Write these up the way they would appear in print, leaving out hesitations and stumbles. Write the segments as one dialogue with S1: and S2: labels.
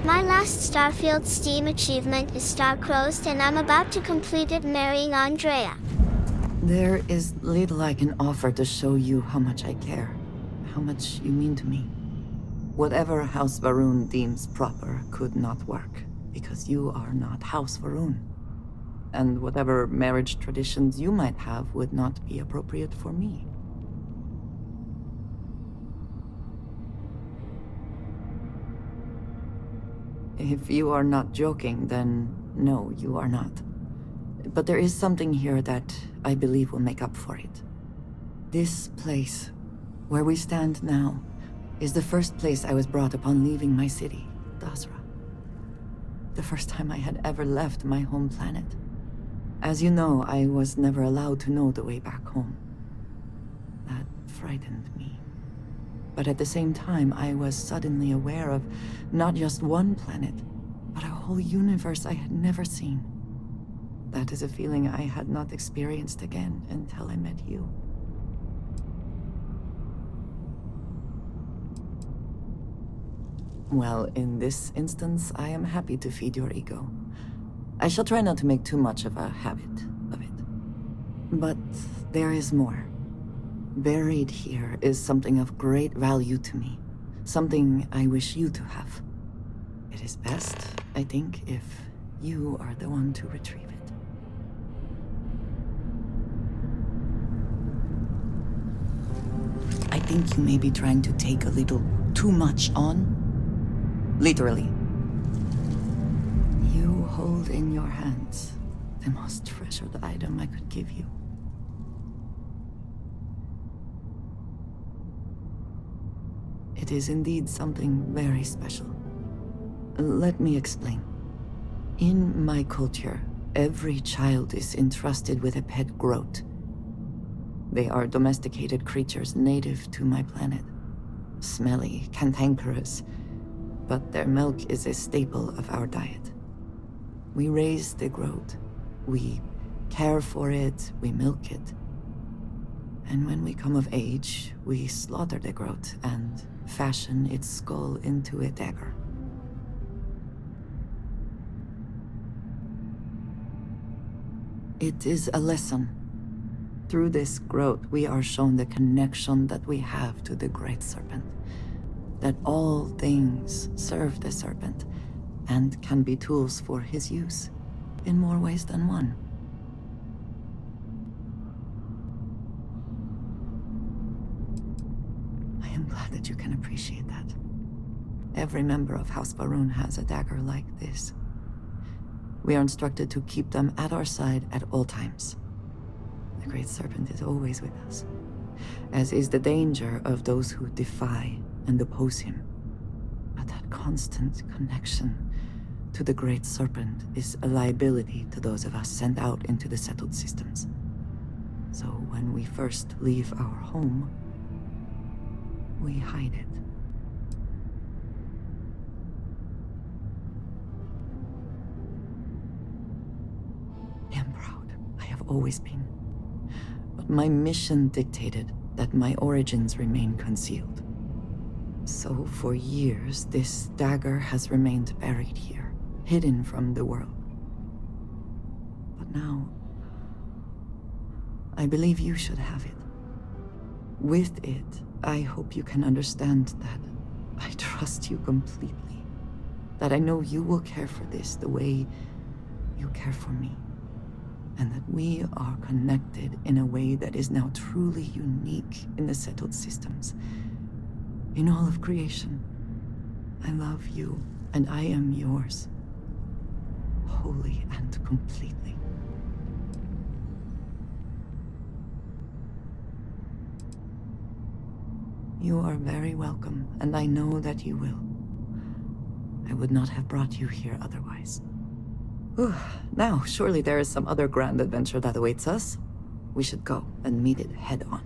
S1: My last Starfield Steam achievement is Starcrossed, and I'm about to complete it marrying Andrea.
S2: There is little I can offer to show you how much I care, how much you mean to me. Whatever House Varun deems proper could not work, because you are not House Varun. And whatever marriage traditions you might have would not be appropriate for me. If you are not joking, then no, you are not. But there is something here that I believe will make up for it. This place, where we stand now, is the first place I was brought upon leaving my city, Dasra. The first time I had ever left my home planet. As you know, I was never allowed to know the way back home. That frightened me. But at the same time, I was suddenly aware of not just one planet, but a whole universe I had never seen. That is a feeling I had not experienced again until I met you. Well, in this instance, I am happy to feed your ego. I shall try not to make too much of a habit of it. But there is more. Buried here is something of great value to me. Something I wish you to have. It is best, I think, if you are the one to retrieve it. I think you may be trying to take a little too much on. Literally. You hold in your hands the most treasured item I could give you. It is indeed something very special. Let me explain. In my culture, every child is entrusted with a pet groat. They are domesticated creatures native to my planet. Smelly, cantankerous, but their milk is a staple of our diet. We raise the groat. We care for it, we milk it. And when we come of age, we slaughter the groat and fashion its skull into a dagger. It is a lesson. Through this groat, we are shown the connection that we have to the Great Serpent. That all things serve the Serpent, and can be tools for his use, in more ways than one. I am glad that you can appreciate that. Every member of House Varun has a dagger like this. We are instructed to keep them at our side at all times. The Great Serpent is always with us, as is the danger of those who defy and oppose him. But that constant connection to the Great Serpent is a liability to those of us sent out into the settled systems. So when we first leave our home, we hide it. I am proud. I have always been. But my mission dictated that my origins remain concealed. So for years, this dagger has remained buried here, hidden from the world. But now, I believe you should have it. With it, I hope you can understand that I trust you completely. That I know you will care for this the way you care for me. And that we are connected in a way that is now truly unique in the settled systems. In all of creation. I love you, and I am yours. Wholly and completely. You are very welcome, and I know that you will. I would not have brought you here otherwise. Now, surely there is some other grand adventure that awaits us. We should go and meet it head on.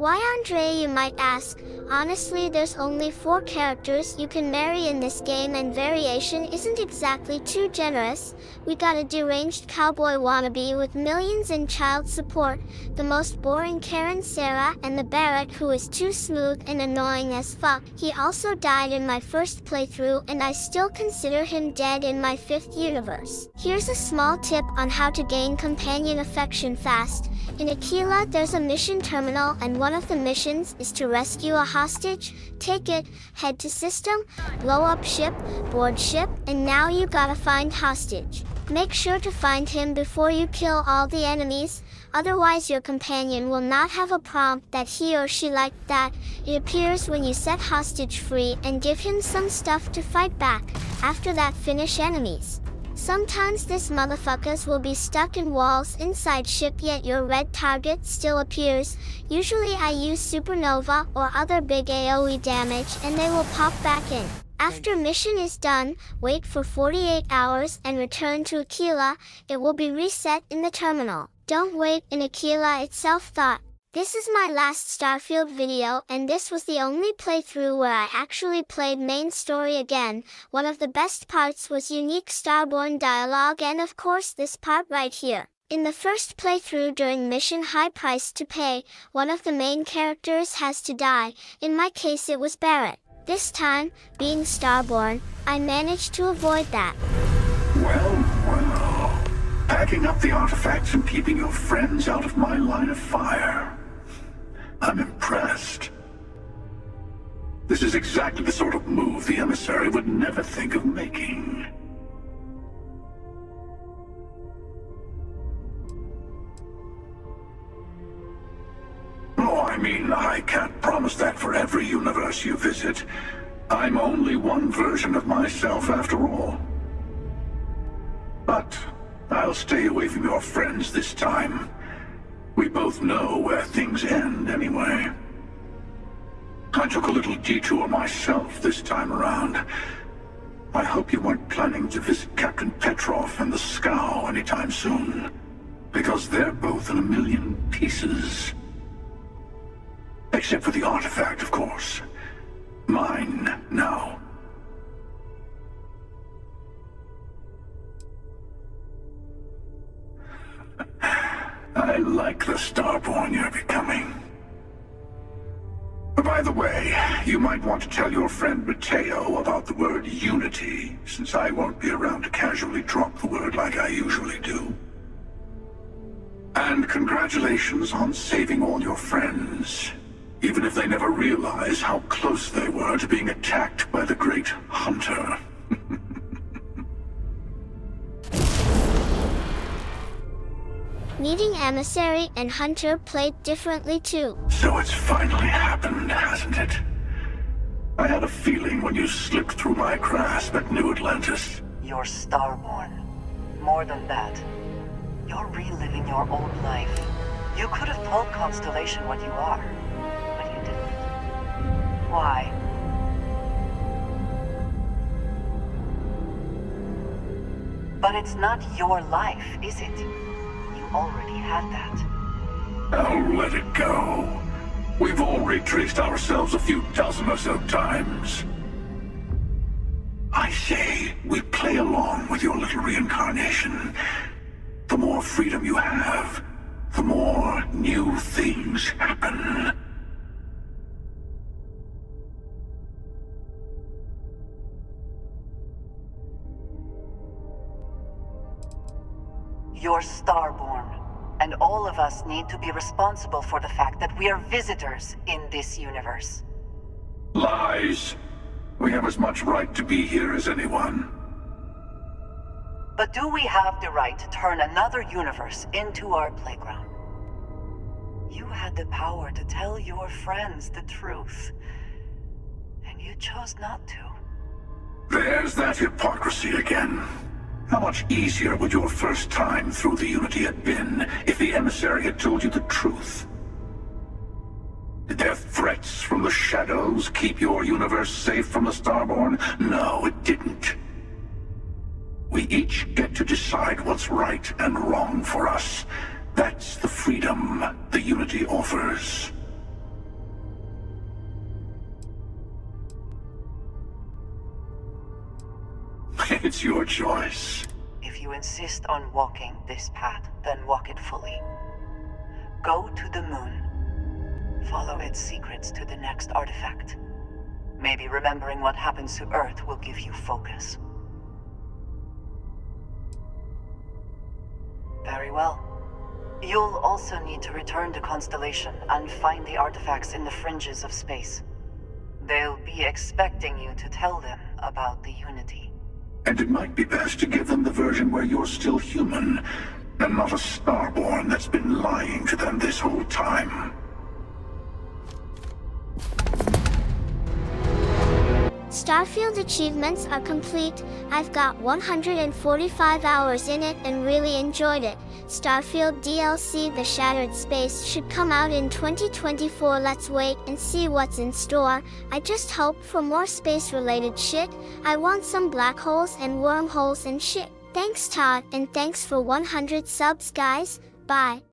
S1: Why Andrea, you might ask? Honestly, there's only 4 characters you can marry in this game and variation isn't exactly too generous. We got a deranged cowboy wannabe with millions in child support, the most boring Karen Sarah, and the Barrett who is too smooth and annoying as fuck. He also died in my first playthrough and I still consider him dead in my 5th universe. Here's a small tip on how to gain companion affection fast. In Aquila, there's a mission terminal and one of the missions is to rescue a hostage, take it, head to system, blow up ship, board ship, and now you gotta find hostage. Make sure to find him before you kill all the enemies, otherwise your companion will not have a prompt that he or she liked that. It appears when you set hostage free and give him some stuff to fight back. After that, finish enemies. Sometimes this motherfuckers will be stuck in walls inside ship yet your red target still appears. Usually I use supernova or other big AoE damage and they will pop back in. After mission is done, wait for 48 hours and return to Aquila. It will be reset in the terminal. Don't wait in Aquila itself. This is my last Starfield video and this was the only playthrough where I actually played main story again. One of the best parts was unique Starborn dialogue and of course this part right here. In the first playthrough during mission High Price to Pay, one of the main characters has to die. In my case it was Barrett. This time, being Starborn, I managed to avoid that.
S3: Well. Packing up the artifacts and keeping your friends out of my line of fire. I'm impressed. This is exactly the sort of move the emissary would never think of making. Oh, I mean, I can't promise that for every universe you visit. I'm only one version of myself after all. But I'll stay away from your friends this time. We both know where things end anyway. I took a little detour myself this time around. I hope you weren't planning to visit Captain Petrov and the Scow anytime soon, because they're both in a million pieces. Except for the artifact, of course. Mine now. I like the Starborn you're becoming. By the way, you might want to tell your friend Mateo about the word unity, since I won't be around to casually drop the word like I usually do. And congratulations on saving all your friends, even if they never realize how close they were to being attacked by the Great Hunter.
S1: Meeting Emissary and Hunter played differently too.
S3: So it's finally happened, hasn't it? I had a feeling when you slipped through my grasp at New Atlantis.
S4: You're Starborn. More than that, you're reliving your old life. You could have told Constellation what you are, but you didn't. Why? But it's not your life, is it? Already had that.
S3: Oh, let it go. We've all retraced ourselves a few dozen or so times. I say, we play along with your little reincarnation. The more freedom you have, the more new things happen.
S4: You're Starborn, and all of us need to be responsible for the fact that we are visitors in this universe.
S3: Lies. We have as much right to be here as anyone.
S4: But do we have the right to turn another universe into our playground? You had the power to tell your friends the truth, and you chose not to.
S3: There's that hypocrisy again. How much easier would your first time through the Unity have been if the emissary had told you the truth? Did their threats from the shadows keep your universe safe from the Starborn? No, it didn't. We each get to decide what's right and wrong for us. That's the freedom the Unity offers. It's your choice.
S4: If you insist on walking this path, then walk it fully. Go to the moon. Follow its secrets to the next artifact. Maybe remembering what happens to Earth will give you focus. Very well. You'll also need to return to Constellation and find the artifacts in the fringes of space. They'll be expecting you to tell them about the Unity.
S3: And it might be best to give them the version where you're still human, and not a Starborn that's been lying to them this whole time.
S1: Starfield achievements are complete. I've got 145 hours in it and really enjoyed it. Starfield DLC The Shattered Space should come out in 2024. Let's wait and see what's in store. I just hope for more space-related shit. I want some black holes and wormholes and shit. Thanks Todd, and thanks for 100 subs guys. Bye.